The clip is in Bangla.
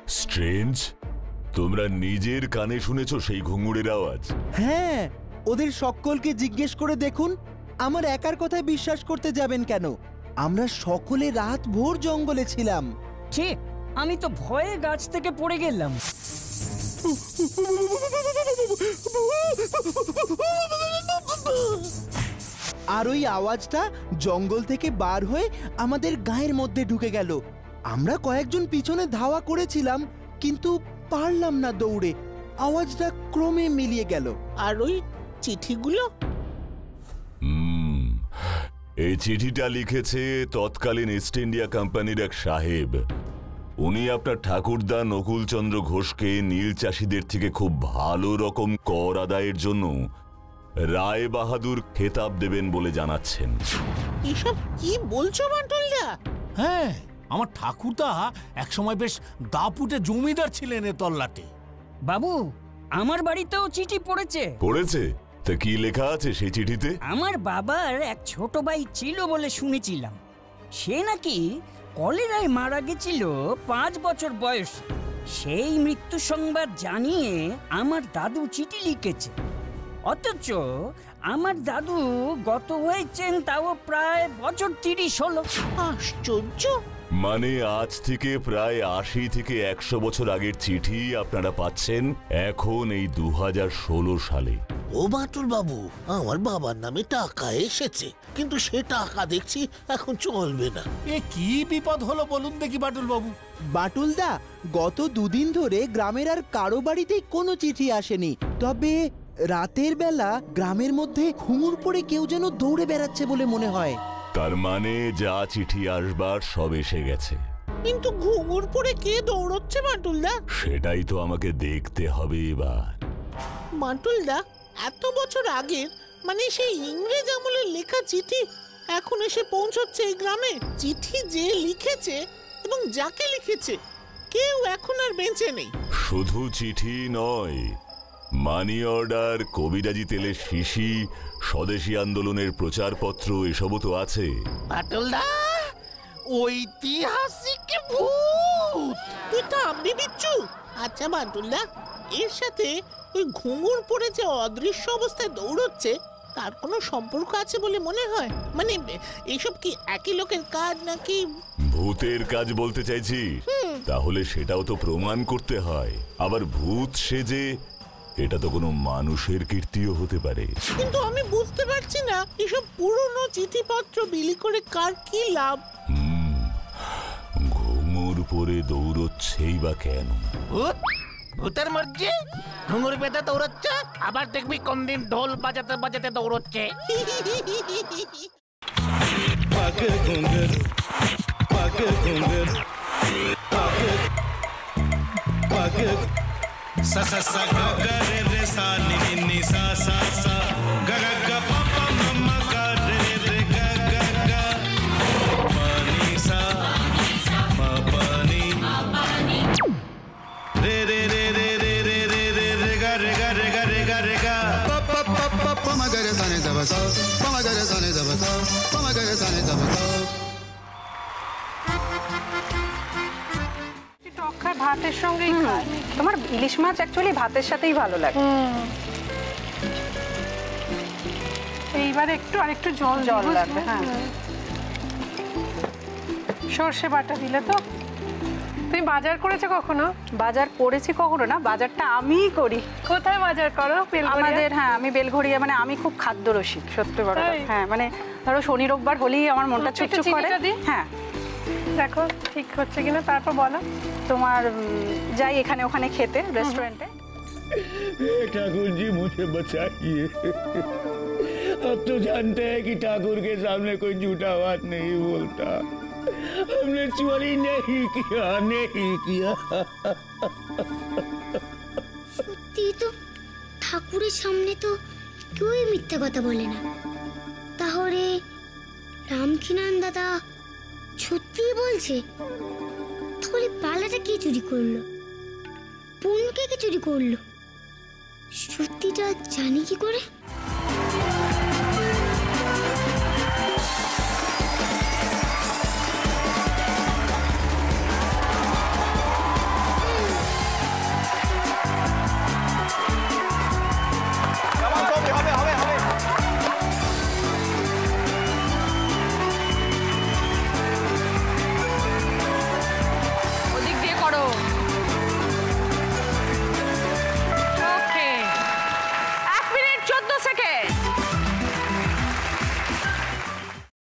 স্ট্রেঞ্জ, তোমরা নিজের কানে শুনেছো সেই ঘুঙুরের আওয়াজ? হ্যাঁ, ওদের সকলকে জিজ্ঞেস করে দেখুন। আমার একার কথায় বিশ্বাস করতে যাবেন কেন? আমরা সকলে রাত ভোর জঙ্গলে ছিলাম। ঠিক, আমি তো ভয়ে গাছ থেকে পড়ে গেলাম। আর ওই আওয়াজটা জঙ্গল থেকে বার হয়ে আমাদের গায়ের মধ্যে ঢুকে গেল। আমরা কয়েকজন পিছনে ধাওয়া করেছিলাম, কিন্তু পারলাম না দৌড়ে। আওয়াজটা ক্রমে মিলিয়ে গেল। আর ওই চিঠিগুলো? এই চিঠিটা লিখেছে তৎকালীন ইস্ট ইন্ডিয়া কোম্পানির এক সাহেব। উনি আপনার ঠাকুরদা নকুলচন্দ্র ঘোষকে নীল চাষিদের থেকে খুব ভালো রকম কর আদায়ের জন্য রায় বাহাদুর খেতাব দেবেন বলে জানাচ্ছেন। এসব কি বলছো বাটুলদা? হ্যাঁ, আমার ঠাকুরদা একসময় বেশ দাপুটে জমিদার ছিলেন এ তল্লাটে। বাবু, আমার বাড়িতেও চিঠি পড়েছে। পড়েছে? তা কি লেখা আছে সেই চিঠিতে? আমার বাবার এক ছোট ভাই ছিল বলে শুনেছিলাম। সে নাকি কলেরায় মারা গেছিল 5 বছর বয়স। সেই মৃত্যু সংবাদ জানিয়ে আমার দাদু চিঠি লিখেছে। অথচ আমার দাদু গত হয়েছেন তাও প্রায় বছর 30 হলো। আশ্চর্য! মানে আজ থেকে প্রায় 80 থেকে 100 বছর আগের চিঠি আপনারা পাচ্ছেন এখন এই 2016 সালে। ও বাটুল বাবু, আমার বাবার নামে টাকা এসেছে, কিন্তু সে টাকা দেখছি এখন চলবে না। এ কি বিপদ হলো বলুন দেখি বাটুল বাবু। বাটুলদা, গত দুদিন ধরে গ্রামের আর কারো বাড়িতেই কোনো চিঠি আসেনি। তবে রাতের বেলা গ্রামের মধ্যে ঘুঙুর পড়ে কেউ যেন দৌড়ে বেড়াচ্ছে বলে মনে হয়। তার মানে যা চিঠি আসবার সব এসে গেছে। কিন্তু ঘুঙুর পড়ে কে দৌড়চ্ছে বাটুলদা? সেটাই তো আমাকে দেখতে হবে এবার। বাটুলদা, এত বছর আগের, মানে সেই ইংরেজ আমলের লেখা চিঠি এখন এসে পৌঁছচ্ছে এই গ্রামে। চিঠি যে লিখেছে এবং যাকে লিখেছে কেউ এখন আর বেঁচে নেই। শুধু চিঠি নয়, মানি অর্ডার, কবিরাজি তেলের শিশি, স্বদেশী আন্দোলনের প্রচারপত্র এসবও তো আছে। বাটুলদা, ঐতিহাসিক ভূত! তুই থামবি বিচ্ছু? আচ্ছা বাটুলদা, এর সাথে ওই ঘুঙুর পড়ে যে অদৃশ্য অবস্থায় দৌড়চ্ছে তার কোনো সম্পর্ক আছে বলে মনে হয়? মানে এইসব কি একই লোকের কাজ নাকি? ভূতের কাজ বলতে চাইছি? তাহলে সেটাও তো প্রমাণ করতে হয়। আবার ভূত সেজে এটা তো কোনো মানুষের কীর্তিও হতে পারে। কিন্তু আমি বুঝতে পারছি না এসব পুরনো চিঠিপত্র বিলি করে কার কি লাভ? ঘুঙুর পরে দৌড়চ্ছেই বা কেন? ভূতের মর্জি ঘুঙুর পেতে দৌড়চ্ছে, আবার দেখবি কোন দিন ঢোল বাজাতে বাজাতে দৌড়চ্ছে। पग घुंघर पग घुंघर पग सा सा सा ग ग रे रे सा नि नि नि सा सा सा ग ग ग प प म म ग रे रे ग ग ग प नि सा म प नि रे रे रे रे रे रे रे रे रे ग रे ग रे ग रे ग रे ग प प प प प म ग रे सा नि द ब सा प म ग रे सा नि द ब सा प म ग रे सा नि द ब सा। ভাতের সঙ্গেই খায়। তোমার ইলিশ মাছ অ্যাকচুয়ালি ভাতের সাথেই ভালো লাগে। এইবার একটু আরেকটু জল লাগবে। হ্যাঁ, সর্ষে বাটা দিলে তো। তুমি বাজার করেছো কখনো? বাজার করেছি কখনো না, বাজারটা আমিই করি। কোথায় বাজার করো? আমাদের, হ্যাঁ, আমি বেলঘড়িয়া, মানে আমি খুব খাদ্য রসিক, সত্যি বড়। হ্যাঁ, মানে ধরো শনি রোববার হলেই আমার মনটা চুপচুপ করে। হ্যাঁ, দেখো ঠিক হচ্ছে কিনা, তারপর বলো। তোমার যাই এখানে ওখানে খেতে रेस्टोरेंटे। ठाकुर जी मुझे बचाइए, अब तो जानते हैं कि ठाकुर के सामने कोई झूठा बात नहीं बोलता। हमने चोरी नहीं किया, नहीं किया। সত্যি তো, ঠাকুরের সামনে তো কেউই মিথ্যা কথা বলে না। তাহলে রামকিনান দাদা সত্যিই বলছে? তাহলে পালাটা কে চুরি করলো? পুনকে কে চুরি করলো? সত্যিটা জানি কি করে?